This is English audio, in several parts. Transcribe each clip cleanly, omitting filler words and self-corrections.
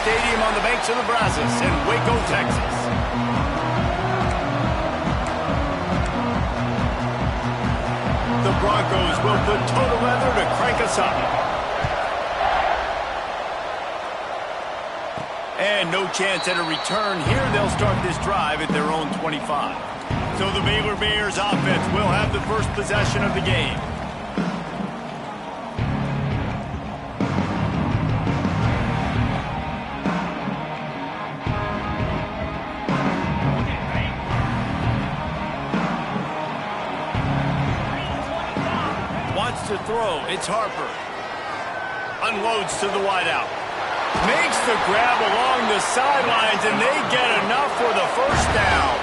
Stadium on the banks of the Brazos in Waco, Texas. The Broncos will put total weather to crank us up. And no chance at a return here. They'll start this drive at their own 25. So the Baylor Bears offense will have the first possession of the game. Wants to throw. It's Harper. Unloads to the wideout. Makes the grab along the sidelines, and they get enough for the first down.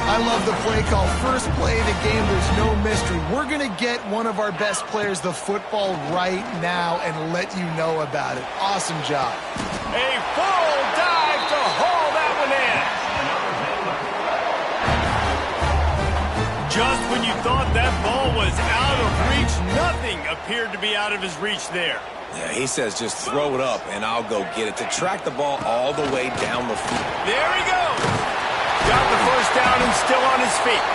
I love the play call. First play of the game, there's no mystery. We're going to get one of our best players the football right now and let you know about it. Awesome job. A full dive to haul that one in. Just when you thought that ball was out of reach, nothing appeared to be out of his reach there. Yeah, he says just throw it up and I'll go get it. To track the ball all the way down the field. There he goes. Got the first down and still on his feet.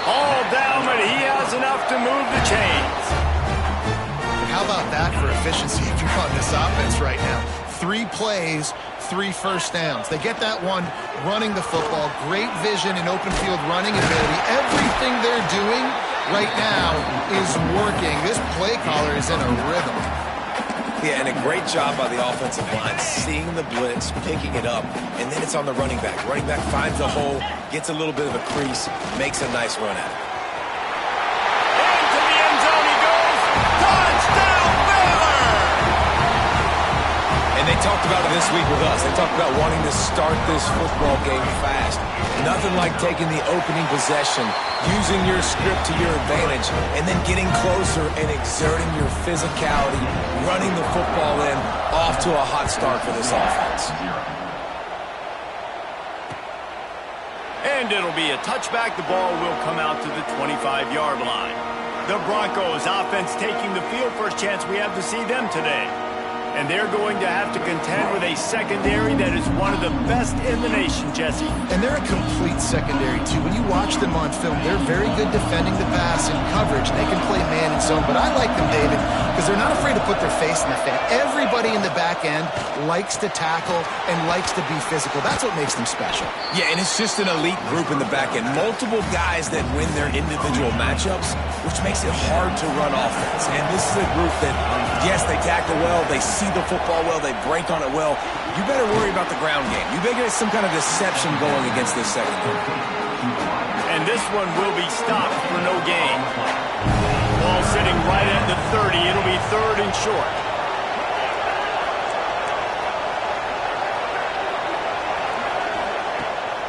All down, but he has enough to move the chains. How about that for efficiency if you're on this offense right now? 3 plays, 3 first downs. They get that one running the football. Great vision and open field running ability. Everything they're doing right now is working. This play caller is in a rhythm. Yeah, and a great job by the offensive line, seeing the blitz, picking it up, and then it's on the running back. Running back finds a hole, gets a little bit of a crease, makes a nice run at it. Into the end zone he goes. Touchdown, Baylor! And they talked about it this week with us. They talked about wanting to start this football game fast. Nothing like taking the opening possession, using your script to your advantage, and then getting closer and exerting your physicality, running the football in, off to a hot start for this offense. And it'll be a touchback. The ball will come out to the 25-yard line. The Broncos offense taking the field. First chance we have to see them today. And they're going to have to contend with a secondary that is one of the best in the nation, Jesse. And they're a complete secondary, too. When you watch them on film, they're very good defending the pass and coverage. They can play man and zone. But I like them, David, because they're not afraid to put their face in the fan. Everybody in the back end likes to tackle and likes to be physical. That's what makes them special. Yeah, and it's just an elite group in the back end. Multiple guys that win their individual matchups, which makes it hard to run offense. And this is a group that, yes, they tackle well, they see the football well, they break on it well. You better worry about the ground game. You better get some kind of deception going against this secondary. And this one will be stopped for no gain. Ball sitting right at the 30. It'll be 3rd and short.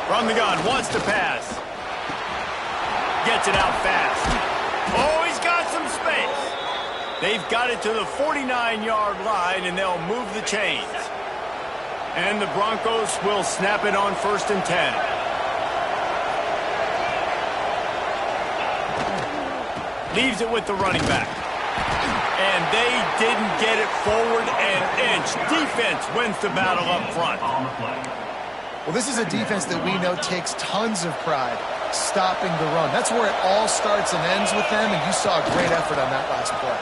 From the gun, wants to pass. Gets it out fast. Oh, he's got some space. They've got it to the 49-yard line, and they'll move the chains. And the Broncos will snap it on 1st and 10. Leaves it with the running back. And they didn't get it forward an inch. Defense wins the battle up front. Well, this is a defense that we know takes tons of pride stopping the run. That's where it all starts and ends with them, and you saw a great effort on that last play.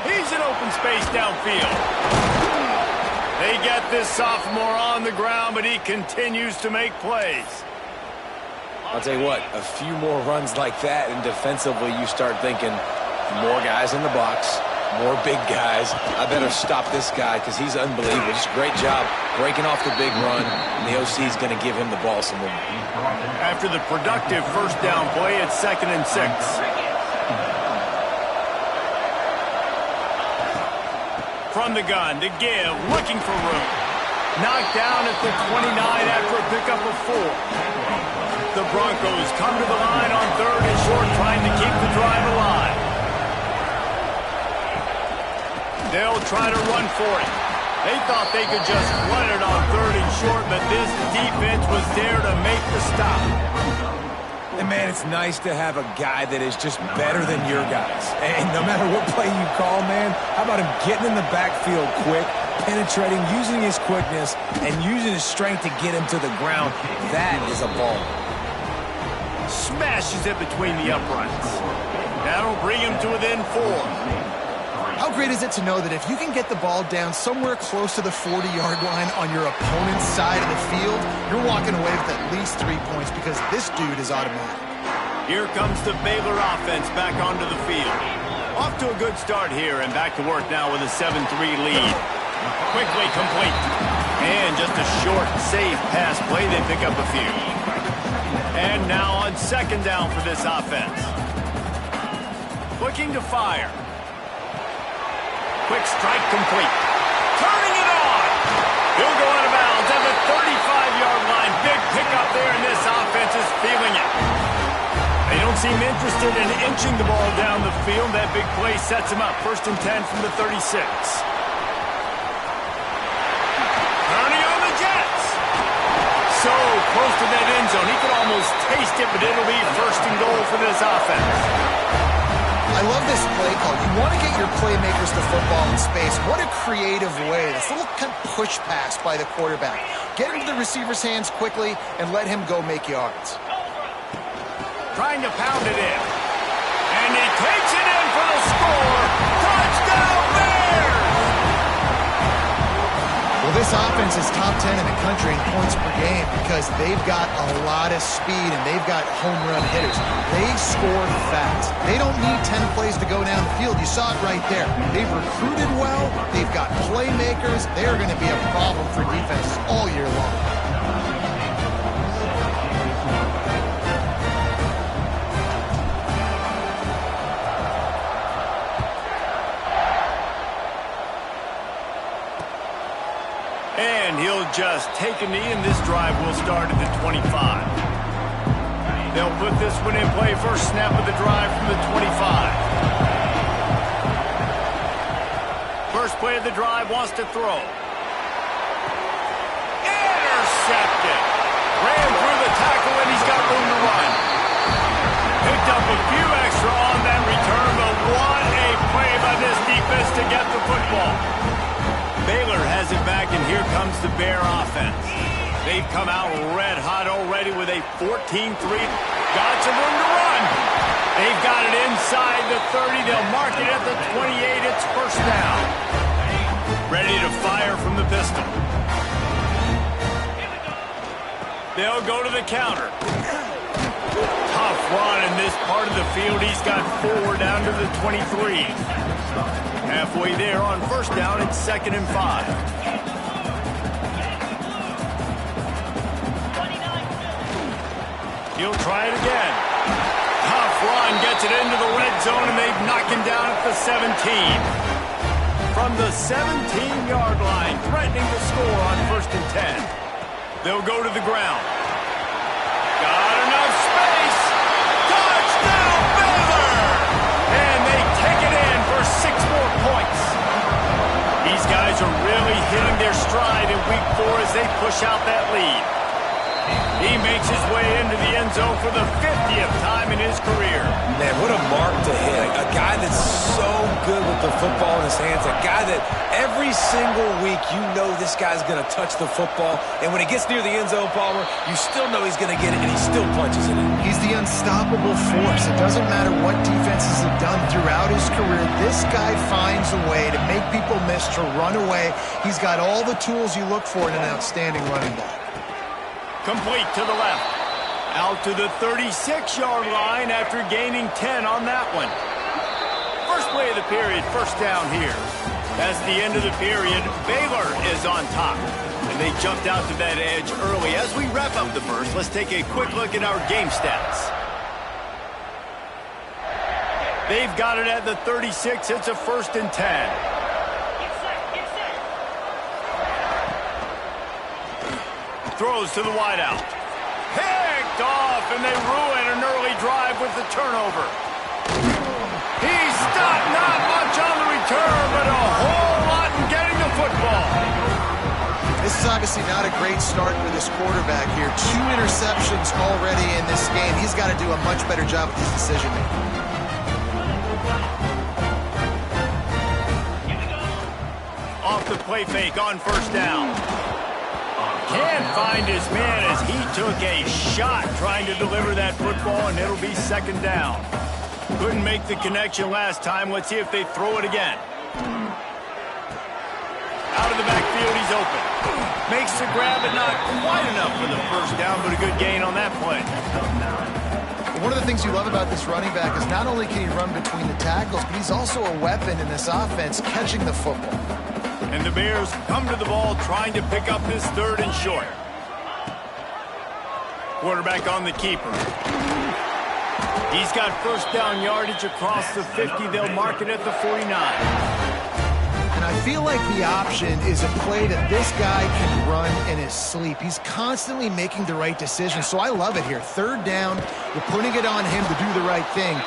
He's in open space downfield. They get this sophomore on the ground, but he continues to make plays. I'll tell you what, a few more runs like that, and defensively you start thinking more guys in the box, more big guys. I better stop this guy because he's unbelievable. Just a great job breaking off the big run, and the OC is going to give him the ball some more. After the productive first down play, it's 2nd and 6. From the gun to give, looking for room. Knocked down at the 29 after a pickup of 4. The Broncos come to the line on 3rd and short, trying to keep the drive alive. They'll try to run for it. They thought they could just run it on 3rd and short, but this defense was there to make the stop. And, man, it's nice to have a guy that is just better than your guys. And no matter what play you call, man, how about him getting in the backfield quick, penetrating, using his quickness, and using his strength to get him to the ground. That is a ball. Smashes it between the uprights. That'll bring him to within 4. How great is it to know that if you can get the ball down somewhere close to the 40-yard line on your opponent's side of the field, you're walking away with at least 3 points because this dude is automatic. Here comes the Baylor offense back onto the field. Off to a good start here and back to work now with a 7-3 lead. Quickly complete. And just a short, safe pass play. They pick up a few. And now on second down for this offense. Looking to fire. Quick strike complete. Turning it on. He'll go out of bounds at the 35-yard line. Big pickup there, and this offense is feeling it. They don't seem interested in inching the ball down the field. That big play sets him up. 1st and 10 from the 36. Turning on the Jets. So close to that end zone. He could almost taste it, but it'll be 1st and goal for this offense. I love this play call. You want to get your playmakers to football in space. What a creative way. This little kind of push pass by the quarterback. Get into the receiver's hands quickly and let him go make yards. Trying to pound it in. And he takes it in for the score. Touchdown Bears! Well, this offense is top 10 in the country in points per game because they've got a lot of speed and they've got home run hitters. They score fast. They don't need 10 plays to go down the field. You saw it right there. They've recruited well. They've got playmakers. They're going to be a problem for defenses all year long. And he'll just take a knee, and this drive will start at the 25. They'll put this one in play. First snap of the drive from the 25. First play of the drive, wants to throw. Intercepted. Ran through the tackle, and he's got room to run. Picked up a few extra on that return, but what a play by this defense to get the football. Baylor has it back, and here comes the Bear offense. They've come out red hot already with a 14-3. Got some room to run. They've got it inside the 30. They'll mark it at the 28. It's first down. Ready to fire from the pistol. They'll go to the counter. Tough run in this part of the field. He's got 4 down to the 23. Halfway there on first down, it's 2nd and 5. He'll try it again. Tough run, gets it into the red zone, and they've knocked him down at the 17. From the 17-yard line, threatening to score on 1st and 10. They'll go to the ground. Got enough space. Touchdown, Baylor! And they take it in for 6 more points. These guys are really hitting their stride in week 4 as they push out that lead. He makes his way into the end zone for the 50th time in his career. Man, what a mark to hit. A guy that's so good with the football in his hands. A guy that every single week you know this guy's going to touch the football. And when he gets near the end zone, Palmer, you still know he's going to get it, and he still punches it in. He's the unstoppable force. It doesn't matter what defenses have done throughout his career. This guy finds a way to make people miss, to run away. He's got all the tools you look for in an outstanding running back. Complete to the left. Out to the 36-yard line after gaining 10 on that one. First play of the period, first down here. That's the end of the period. Baylor is on top. And they jumped out to that edge early. As we wrap up the first, let's take a quick look at our game stats. They've got it at the 36. It's a 1st and 10. Throws to the wideout. Picked off, and they ruin an early drive with the turnover. He stopped, not much on the return, but a whole lot in getting the football. This is obviously not a great start for this quarterback here. 2 interceptions already in this game. He's got to do a much better job with his decision-making. Off the the play fake on first down. Can't find his man as he took a shot trying to deliver that football, and it'll be second down. Couldn't make the connection last time. Let's see if they throw it again. Out of the backfield, he's open. Makes the grab, but not quite enough for the first down, but a good gain on that play. One of the things you love about this running back is not only can he run between the tackles, but he's also a weapon in this offense catching the football. And the Bears come to the ball trying to pick up this third and short. Quarterback on the keeper. He's got first down yardage across the 50. They'll mark it at the 49. And I feel like the option is a play that this guy can run in his sleep. He's constantly making the right decision, so I love it here. Third down, you're putting it on him to do the right thing.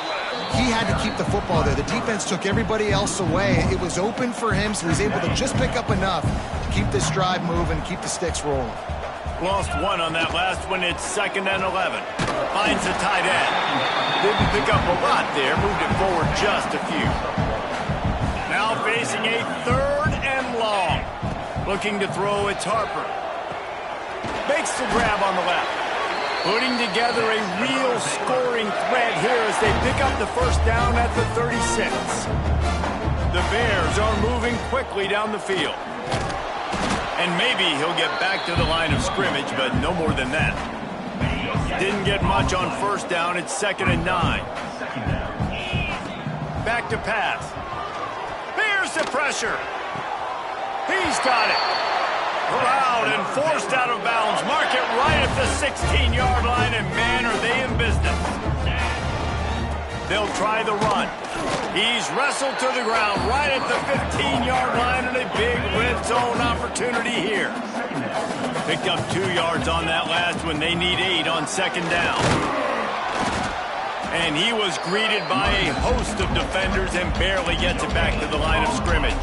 He had to keep the football there. The defense took everybody else away. It was open for him, so he's able to just pick up enough to keep this drive moving, keep the sticks rolling. Lost one on that last one. It's 2nd and 11. Finds the tight end. Didn't pick up a lot there. Moved it forward just a few. Now facing a 3rd and long. Looking to throw, it's Harper. Makes the grab on the left. Putting together a real scoring threat here as they pick up the first down at the 36. The Bears are moving quickly down the field. And maybe he'll get back to the line of scrimmage, but no more than that. Didn't get much on first down. It's 2nd and 9. Back to pass. Here's the pressure. He's got it. Corralled and forced out of bounds. Mark it right at the 16-yard line, and man, are they in business. They'll try the run. He's wrestled to the ground right at the 15-yard line, and a big red zone opportunity here. Picked up 2 yards on that last one. They need 8 on 2nd down. And he was greeted by a host of defenders and barely gets it back to the line of scrimmage.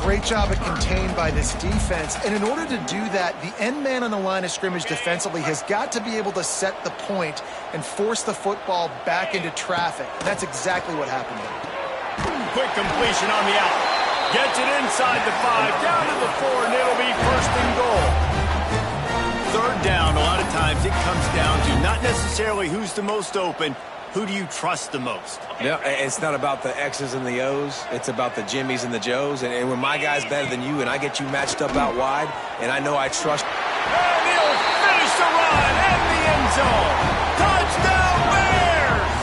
Great job at contained by this defense. And in order to do that, the end man on the line of scrimmage defensively has got to be able to set the point and force the football back into traffic. That's exactly what happened there. Quick completion on the out. Gets it inside the 5, down to the 4, and it'll be 1st and goal. 3rd down, a lot of times it comes down to not necessarily who's the most open, who do you trust the most? Yeah, it's not about the X's and the O's. It's about the Jimmys and the Joes. And when my guy's better than you and I get you matched up out wide, and I know I trust. And he'll finish the run in the end zone. Touchdown, Bears!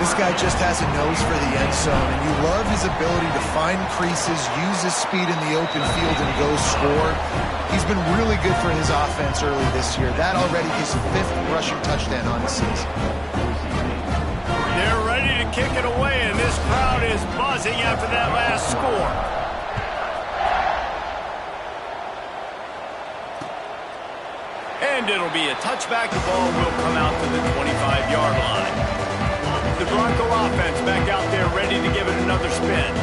This guy just has a nose for the end zone, and you love his ability to find creases, use his speed in the open field, and go score. He's been really good for his offense early this year. That already his 5th rushing touchdown on the season. They're ready to kick it away, and this crowd is buzzing after that last score. And it'll be a touchback. The ball will come out to the 25-yard line. The Bronco offense back out there ready to give it another spin.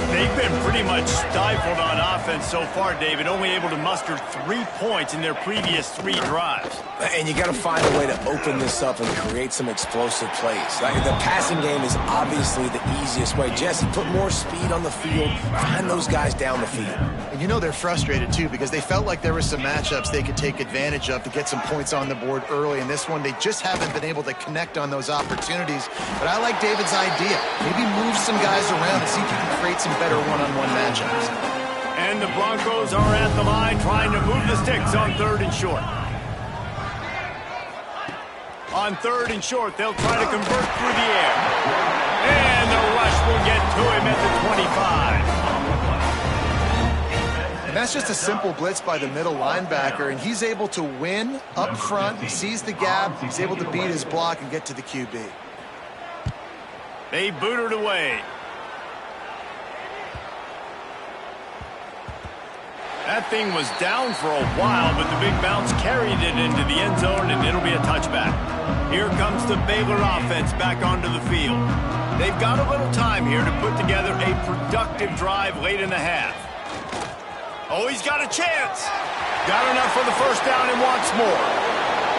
They've been pretty much stifled on offense so far, David, only able to muster 3 points in their previous 3 drives. And you got to find a way to open this up and create some explosive plays. Like the passing game is obviously the easiest way. Jesse, put more speed on the field. Find those guys down the field. And you know they're frustrated, too, because they felt like there were some matchups they could take advantage of to get some points on the board early. In this one, they just haven't been able to connect on those opportunities. But I like David's idea. Maybe move some guys around and see if you can create some better one-on-one matchups. And the Broncos are at the line trying to move the sticks on 3rd and short. On 3rd and short, they'll try to convert through the air. And the rush will get to him at the 25. And that's just a simple blitz by the middle linebacker, and he's able to win up front. He sees the gap. He's able to beat his block and get to the QB. They boot it away. That thing was down for a while, but the big bounce carried it into the end zone, and it'll be a touchback. Here comes the Baylor offense back onto the field. They've got a little time here to put together a productive drive late in the half. Oh, he's got a chance. Got enough for the first down and wants more.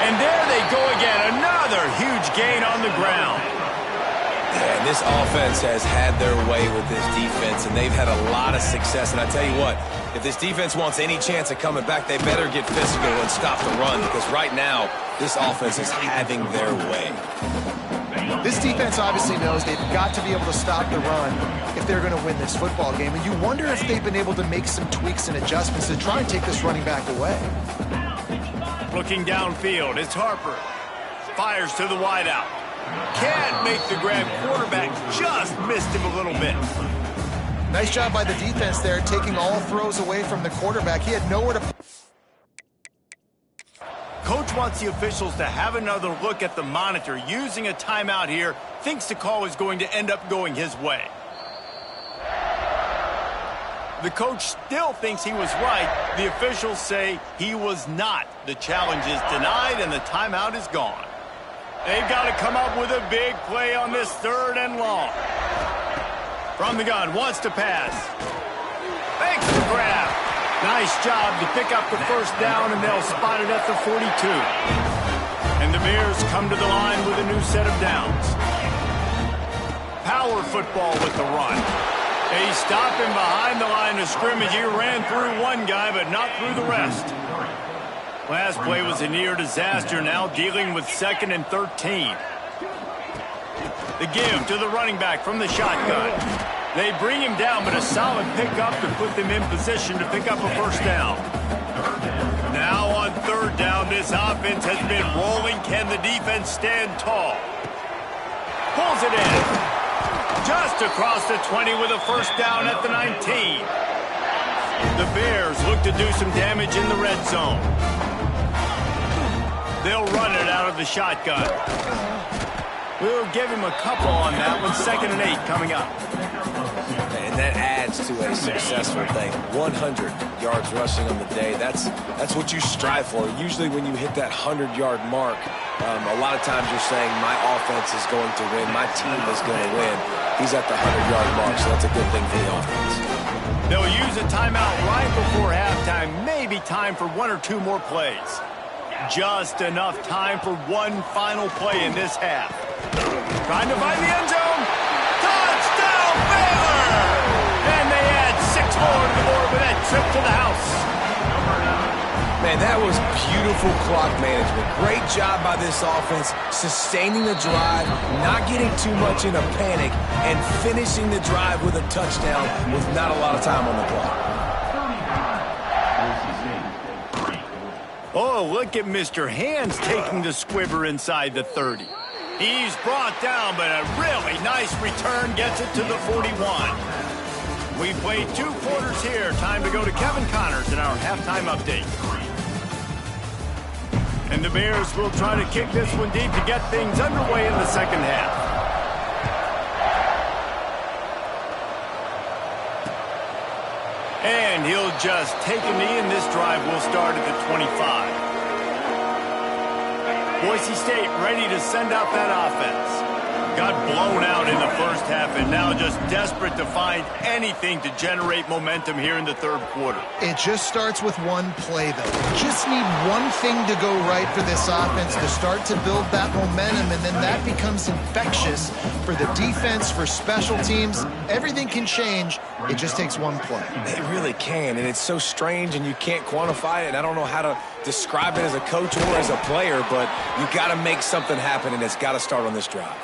And there they go again, another huge gain on the ground. Yeah, and this offense has had their way with this defense, and they've had a lot of success. And I tell you what, if this defense wants any chance of coming back, they better get physical and stop the run, because right now, this offense is having their way. This defense obviously knows they've got to be able to stop the run if they're going to win this football game. And you wonder if they've been able to make some tweaks and adjustments to try and take this running back away. Looking downfield, it's Harper. Fires to the wideout. Can't make the grab. Quarterback just missed him a little bit. Nice job by the defense there, taking all throws away from the quarterback. He had nowhere to... Coach wants the officials to have another look at the monitor. Using a timeout here, thinks the call is going to end up going his way. The coach still thinks he was right. The officials say he was not. The challenge is denied and the timeout is gone. They've got to come up with a big play on this 3rd and long. From the gun, wants to pass. Makes the grab. Nice job to pick up the first down, and they'll spot it at the 42. And the Bears come to the line with a new set of downs. Power football with the run. They stop him behind the line of scrimmage. He ran through one guy, but not through the rest. Last play was a near disaster, now dealing with 2nd and 13. The give to the running back from the shotgun. They bring him down, but a solid pickup to put them in position to pick up a first down. Now on 3rd down, this offense has been rolling. Can the defense stand tall? Pulls it in. Just across the 20 with a first down at the 19. The Bears look to do some damage in the red zone. They'll run it out of the shotgun. We'll give him a couple on that one. 2nd and 8 coming up. And that adds to a successful thing. 100 yards rushing on the day. That's what you strive for. Usually when you hit that 100-yard mark, a lot of times you're saying, my offense is going to win, my team is going to win. He's at the 100-yard mark, so that's a good thing for the offense. They'll use a timeout right before halftime. Maybe time for 1 or 2 more plays. Just enough time for one final play in this half. Trying to find the end zone. Touchdown, Baylor! And they add 6 more to the board with that trip to the house. Man, that was beautiful clock management. Great job by this offense, sustaining the drive, not getting too much in a panic, and finishing the drive with a touchdown with not a lot of time on the clock. Oh, look at Mr. Hands taking the squibber inside the 30. He's brought down, but a really nice return gets it to the 41. We played 2 quarters here. Time to go to Kevin Connors in our halftime update. And the Bears will try to kick this one deep to get things underway in the 2nd half. And he'll just take a knee, and this drive will start at the 25. Boise State ready to send out that offense. Got blown out in the first half and now just desperate to find anything to generate momentum here in the 3rd quarter. It just starts with one play, though. Just need one thing to go right for this offense to start to build that momentum, and then that becomes infectious for the defense, for special teams. Everything can change. It just takes one play. It really can, and it's so strange, and you can't quantify it, and I don't know how to describe it as a coach or as a player, but you got to make something happen, and it's got to start on this drive.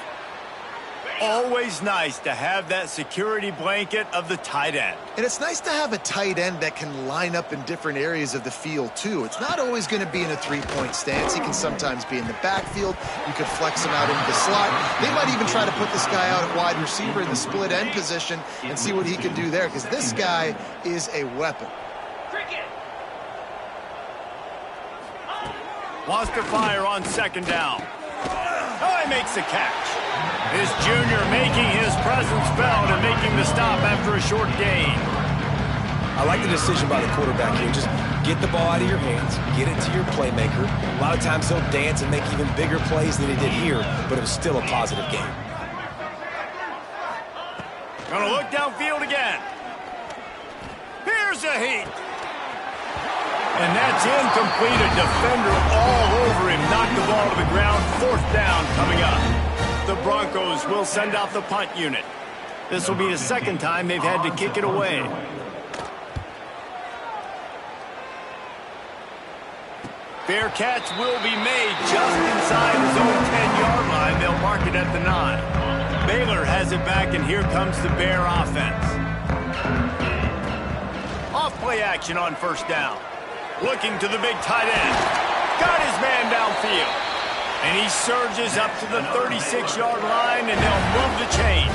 Always nice to have that security blanket of the tight end. And it's nice to have a tight end that can line up in different areas of the field, too. It's not always going to be in a 3-point stance. He can sometimes be in the backfield. You could flex him out into the slot. They might even try to put this guy out at wide receiver in the split end position and see what he can do there, because this guy is a weapon. Wants to fire on 2nd down. Oh, he makes the catch. His junior making his presence felt and making the stop after a short gain. I like the decision by the quarterback here. Just get the ball out of your hands, get it to your playmaker. A lot of times he'll dance and make even bigger plays than he did here, but it was still a positive game. Gonna look downfield again. Here's a heat. And that's incomplete. A defender all over him. Knocked the ball to the ground. 4th down coming up. the Broncos will send out the punt unit. This will be the second time they've had to kick it away. Fair catch will be made just inside his own 10-yard line. They'll mark it at the 9. Baylor has it back, and here comes the Bear offense. Off play action on first down. Looking to the big tight end. Got his man downfield. And he surges up to the 36-yard line, and they'll move the chain.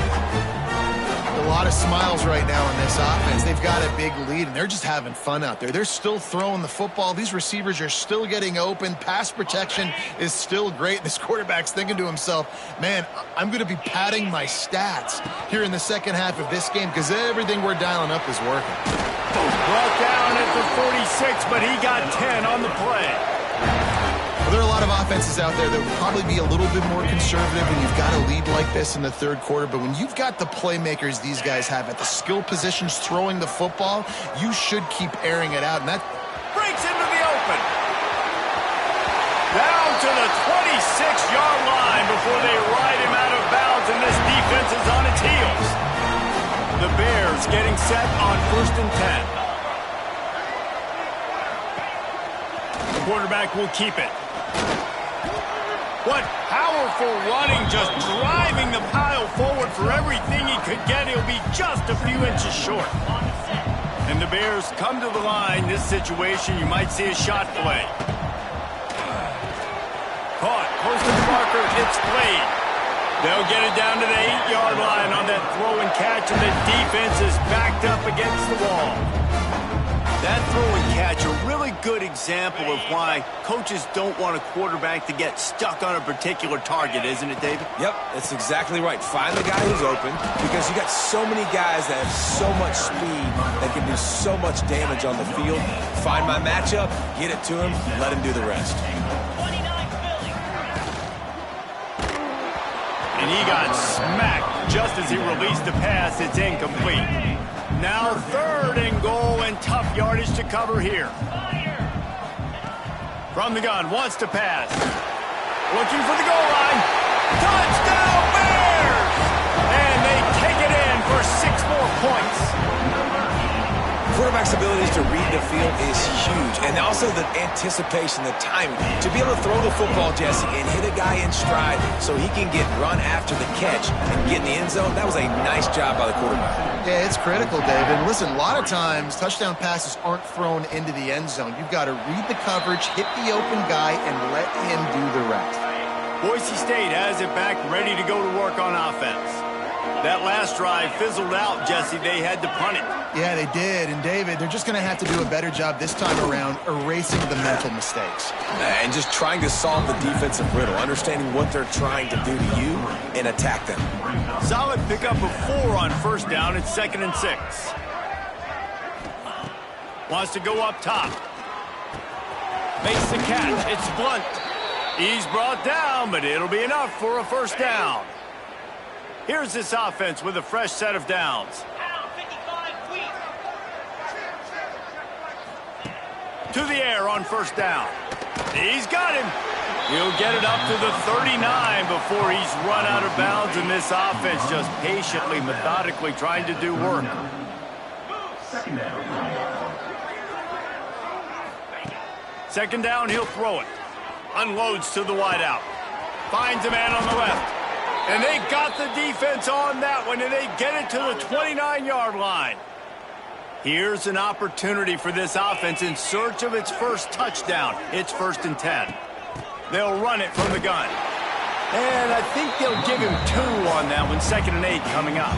A lot of smiles right now in this offense. They've got a big lead, and they're just having fun out there. They're still throwing the football. These receivers are still getting open. Pass protection is still great. This quarterback's thinking to himself, man, I'm going to be padding my stats here in the second half of this game because everything we're dialing up is working. Brought down at the 46, but he got 10 on the play. Well, there are a lot of offenses out there that would probably be a little bit more conservative when you've got a lead like this in the third quarter. But when you've got the playmakers these guys have at the skill positions throwing the football, you should keep airing it out. And that breaks into the open. Down to the 26-yard line before they ride him out of bounds, and this defense is on its heels. The Bears getting set on 1st and 10. The quarterback will keep it. What powerful running, just driving the pile forward for everything he could get. He'll be just a few inches short. And the Bears come to the line. This situation, you might see a shot play. Caught close to the marker. It's played. They'll get it down to the 8-yard line on that throw and catch, and the defense is backed up against the wall. That throw and catch, a really good example of why coaches don't want a quarterback to get stuck on a particular target, isn't it, David? Yep, that's exactly right. Find the guy who's open, because you got so many guys that have so much speed that can do so much damage on the field. Find my matchup, get it to him, let him do the rest. And he got smacked just as he released the pass. It's incomplete. Now 3rd and goal, and tough yardage to cover here. From the gun, wants to pass. Looking for the goal line. Touchdown Bears! And they take it in for 6 more points. Quarterback's abilities to read the field is huge, and also the anticipation, the timing. To be able to throw the football, Jesse, and hit a guy in stride so he can get run after the catch and get in the end zone, that was a nice job by the quarterback. Yeah, it's critical, David. Listen, a lot of times touchdown passes aren't thrown into the end zone. You've got to read the coverage, hit the open guy, and let him do the rest. Boise State has it back, ready to go to work on offense. That last drive fizzled out, Jesse. They had to punt it. Yeah, they did. And, David, they're just going to have to do a better job this time around erasing the mental mistakes. And just trying to solve the defensive riddle, understanding what they're trying to do to you and attack them. Solid pickup of 4 on first down. It's 2nd and 6. Wants to go up top. Makes the catch. It's Blunt. He's brought down, but it'll be enough for a first down. Here's this offense with a fresh set of downs. To the air on first down. He's got him. He'll get it up to the 39 before he's run out of bounds, and this offense just patiently, methodically trying to do work. Second down, he'll throw it. Unloads to the wideout. Finds a man on the left. And they got the defense on that one, and they get it to the 29-yard line. Here's an opportunity for this offense in search of its first touchdown. It's 1st and 10. They'll run it from the gun. And I think they'll give him 2 on that one. 2nd and 8 coming up.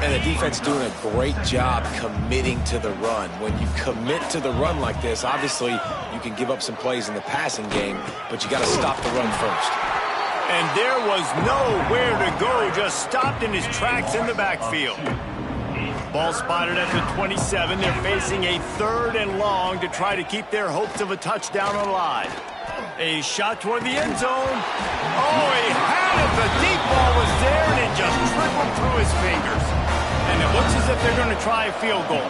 And the defense doing a great job committing to the run. When you commit to the run like this, obviously you can give up some plays in the passing game, but you got to stop the run first. And there was nowhere to go, just stopped in his tracks in the backfield. Ball spotted at the 27. They're facing a 3rd and long to try to keep their hopes of a touchdown alive. A shot toward the end zone. Oh, he had it. The deep ball was there, and it just trickled through his fingers. And it looks as if they're going to try a field goal.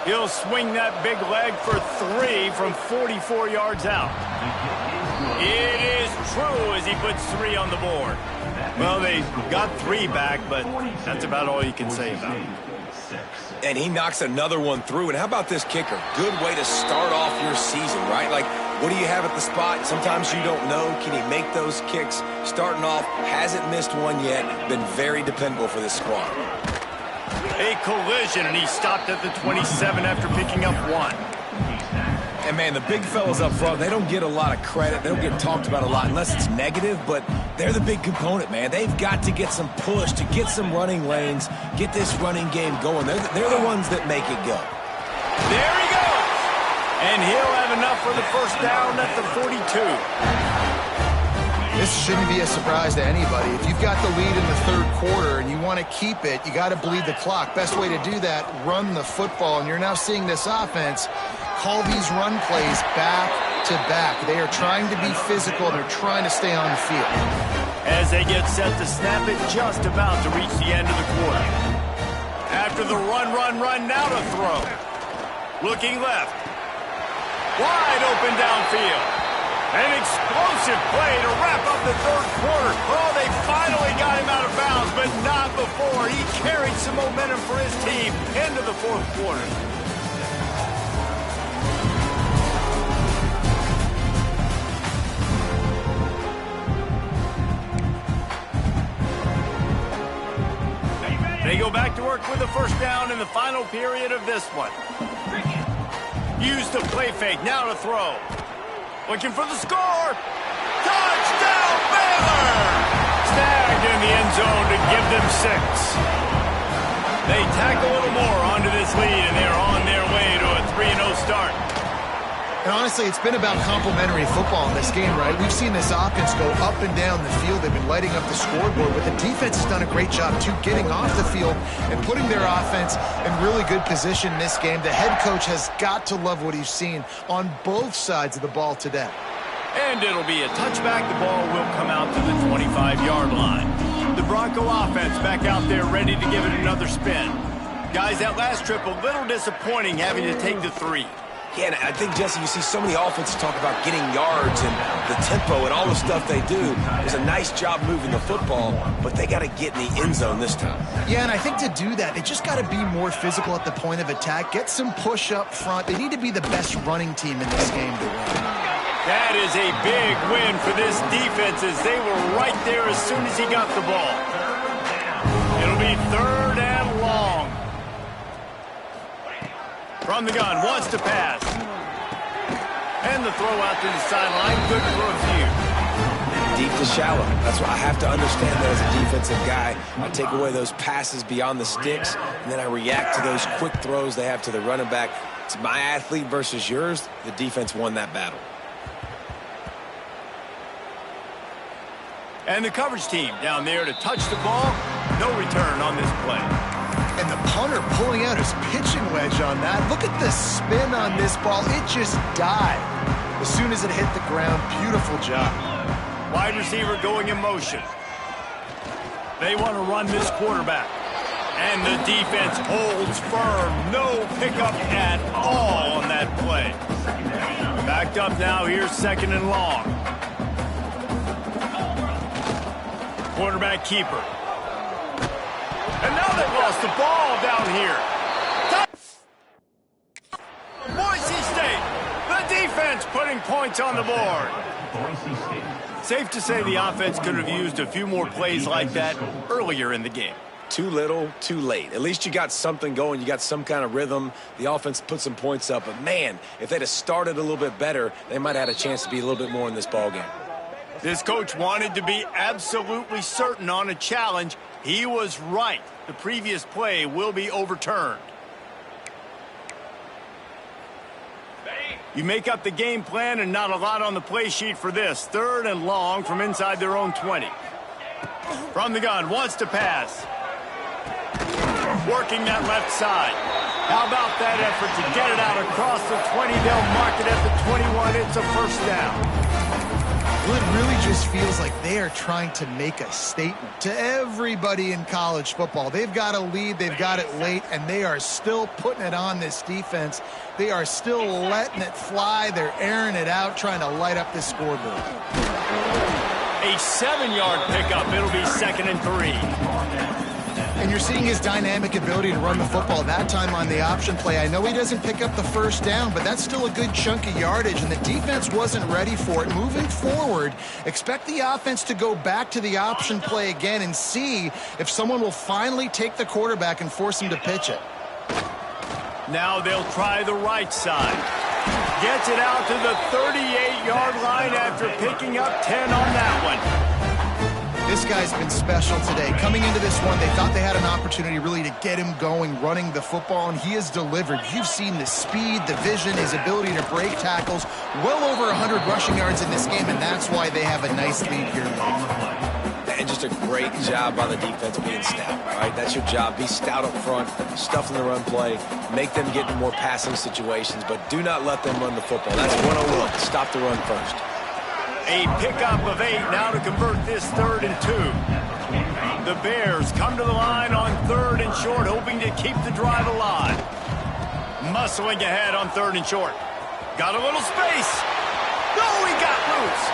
He'll swing that big leg for 3 from 44 yards out. It is true as he puts 3 on the board. Well, they got 3 back, but that's about all you can say about it. And he knocks another one through. And how about this kicker? Good way to start off your season, right? Like, what do you have at the spot? Sometimes you don't know. Can he make those kicks? Starting off, hasn't missed one yet. Been very dependable for this squad. A collision, and he stopped at the 27 after picking up 1. And, man, the big fellas up front, they don't get a lot of credit. They don't get talked about a lot unless it's negative, but they're the big component, man. They've got to get some push, to get some running lanes, get this running game going. They're the ones that make it go. There he goes! And he'll have enough for the first down at the 42. This shouldn't be a surprise to anybody. If you've got the lead in the third quarter and you want to keep it, you got to bleed the clock. Best way to do that, run the football. And you're now seeing this offense call these run plays back to back. They are trying to be physical. They're trying to stay on the field. As they get set to snap it, just about to reach the end of the quarter. After the run, now to throw. Looking left. Wide open downfield. An explosive play to wrap up the third quarter. Oh, they finally got him out of bounds, but not before. He carried some momentum for his team into the fourth quarter. They go back to work with the first down in the final period of this one. Use the play fake, now to throw. Looking for the score. Touchdown, Baylor! Snagged in the end zone to give them 6. They tack a little more onto this lead, and they're on their way to a 3-0 start. And honestly, it's been about complementary football in this game, right? We've seen this offense go up and down the field. They've been lighting up the scoreboard, but the defense has done a great job, too, getting off the field and putting their offense in really good position in this game. The head coach has got to love what he's seen on both sides of the ball today. And it'll be a touchback. The ball will come out to the 25-yard line. The Bronco offense back out there ready to give it another spin. Guys, that last trip a little disappointing having to take the 3. Yeah, and I think, Jesse, you see so many offenses talk about getting yards and the tempo and all the stuff they do. It was a nice job moving the football, but they got to get in the end zone this time. Yeah, and I think to do that, they just got to be more physical at the point of attack, get some push up front. They need to be the best running team in this game to win. That is a big win for this defense as they were right there as soon as he got the ball. It'll be 3rd and long. From the gun, wants to pass. And the throw out to the sideline, good for a few. Deep to shallow. That's why I have to understand that as a defensive guy. I take away those passes beyond the sticks, and then I react to those quick throws they have to the running back. It's my athlete versus yours. The defense won that battle. And the coverage team down there to touch the ball. No return on this play. And the punter pulling out his pitching wedge on that. Look at the spin on this ball. It just died as soon as it hit the ground. Beautiful job. Wide receiver going in motion. They want to run this quarterback. And the defense holds firm. No pickup at all on that play. Backed up now. Here's 2nd and long. Quarterback keeper. And now they've lost the ball down here. Boise State, the defense putting points on the board. Safe to say the offense could have used a few more plays like that earlier in the game. Too little, too late. At least you got something going. You got some kind of rhythm. The offense put some points up. But, man, if they'd have started a little bit better, they might have had a chance to be a little bit more in this ballgame. This coach wanted to be absolutely certain on a challenge. He was right. The previous play will be overturned. You make up the game plan and not a lot on the play sheet for this. 3rd and long from inside their own 20. From the gun, wants to pass. Working that left side. How about that effort to get it out across the 20? They'll mark it at the 21. It's a first down. Well, it really just feels like they are trying to make a statement to everybody in college football. They've got a lead, they've got it late, and they are still putting it on this defense. They are still letting it fly. They're airing it out, trying to light up this scoreboard. A 7-yard pickup. It'll be 2nd and 3. And you're seeing his dynamic ability to run the football that time on the option play. I know he doesn't pick up the first down, but that's still a good chunk of yardage, and the defense wasn't ready for it. Moving forward, expect the offense to go back to the option play again and see if someone will finally take the quarterback and force him to pitch it. Now they'll try the right side. Gets it out to the 38-yard line after picking up 10 on that one. This guy's been special today. Coming into this one, they thought they had an opportunity really to get him going, running the football, and he has delivered. You've seen the speed, the vision, his ability to break tackles. Well over 100 rushing yards in this game, and that's why they have a nice lead here late. And just a great job by the defense being stout, all right? That's your job. Be stout up front, stuff in the run play, make them get in more passing situations, but do not let them run the football. That's 101. Stop the run first. A pickup of 8 now to convert this 3rd and 2. The Bears come to the line on 3rd and short, hoping to keep the drive alive. Muscling ahead on 3rd and short. Got a little space. Oh, he got loose.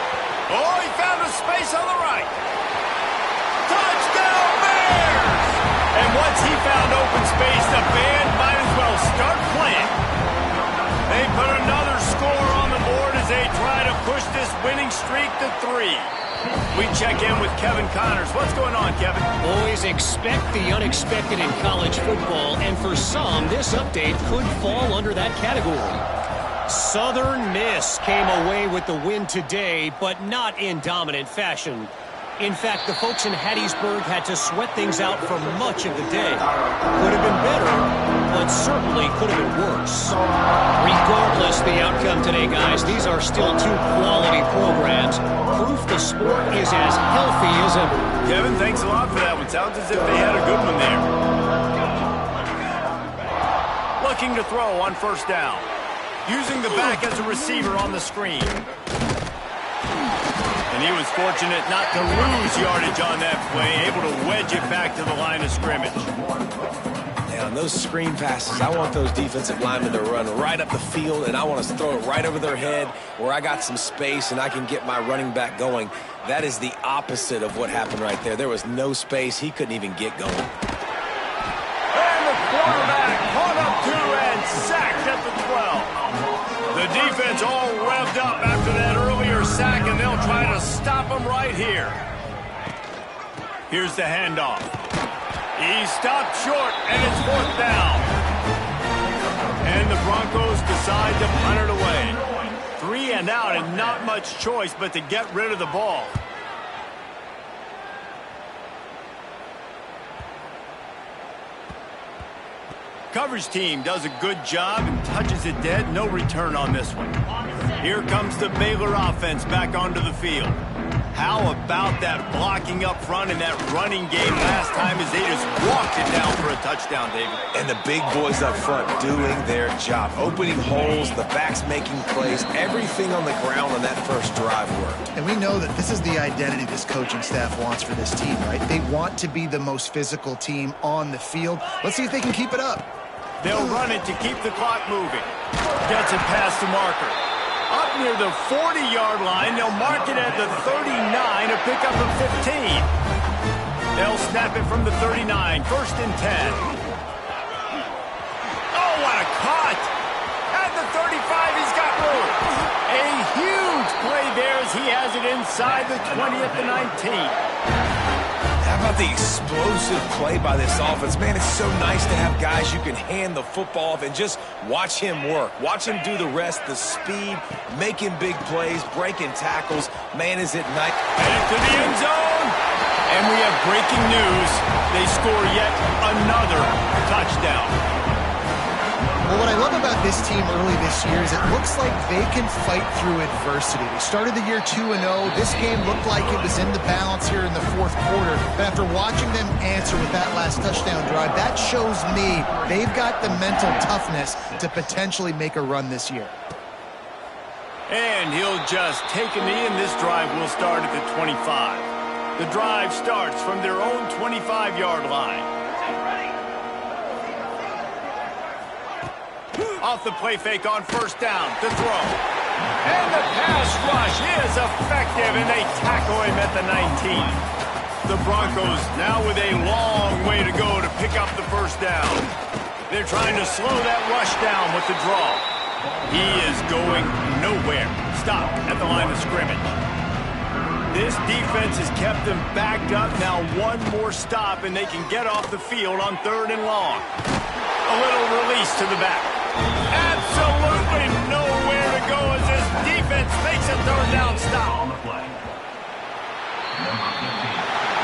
Oh, he found a space on the right. Touchdown, Bears! And once he found open space, the band might as well start playing. They put another score on the board as they try to push this winning streak to 3. We check in with Kevin Connors. What's going on, Kevin? Boys, expect the unexpected in college football, and for some, this update could fall under that category. Southern Miss came away with the win today, but not in dominant fashion. In fact, the folks in Hattiesburg had to sweat things out for much of the day. Could have been better, but certainly could have been worse. Regardless the outcome today, guys, these are still 2 quality programs. Proof the sport is as healthy as ever. Kevin, thanks a lot for that one. Sounds as if they had a good one there. Looking to throw on 1st down. Using the back as a receiver on the screen. And he was fortunate not to lose yardage on that play, able to wedge it back to the line of scrimmage. Yeah, on those screen passes, I want those defensive linemen to run right up the field, and I want to throw it right over their head where I got some space and I can get my running back going. That is the opposite of what happened right there. There was no space. He couldn't even get going. And the quarterback caught up 2 and sacked at the 12. The defense all revved up after that earlier sack, and they'll try to stop him right here. Here's the handoff. He stopped short, and it's 4th down. And the Broncos decide to punt it away. 3 and out, and not much choice but to get rid of the ball. Coverage team does a good job and touches it dead. No return on this one. Here comes the Baylor offense back onto the field. How about that blocking up front and that running game last time as they just walked it down for a touchdown, David? And the big boys up front doing their job. Opening holes, the backs making plays, everything on the ground on that first drive worked. And we know that this is the identity this coaching staff wants for this team, right? They want to be the most physical team on the field. Let's see if they can keep it up. They'll run it to keep the clock moving. Gets it past the marker. Up near the 40-yard line, they'll mark it at the 39, a pickup of 15. They'll snap it from the 39, 1st and 10. Oh, what a cut! At the 35, he's got room. A huge play there as he has it inside the 20 at the 19. How about the explosive play by this offense? Man, it's so nice to have guys you can hand the football off and just watch him work. Watch him do the rest, the speed, making big plays, breaking tackles. Man, is it nice. Headed to the end zone. And we have breaking news. They score yet another touchdown. Well, what I love about this team early this year is it looks like they can fight through adversity. They started the year 2-0. This game looked like it was in the balance here in the 4th quarter. But after watching them answer with that last touchdown drive, that shows me they've got the mental toughness to potentially make a run this year. And he'll just take a knee, and this drive will start at the 25. The drive starts from their own 25-yard line. Off the play fake on 1st down. The throw. And the pass rush is effective, and they tackle him at the 19. The Broncos now with a long way to go to pick up the first down. They're trying to slow that rush down with the draw. He is going nowhere. Stop at the line of scrimmage. This defense has kept them backed up. Now one more stop, and they can get off the field on 3rd and long. A little release to the back. Absolutely nowhere to go as this defense makes a 3rd down stop. On the play. Number 15.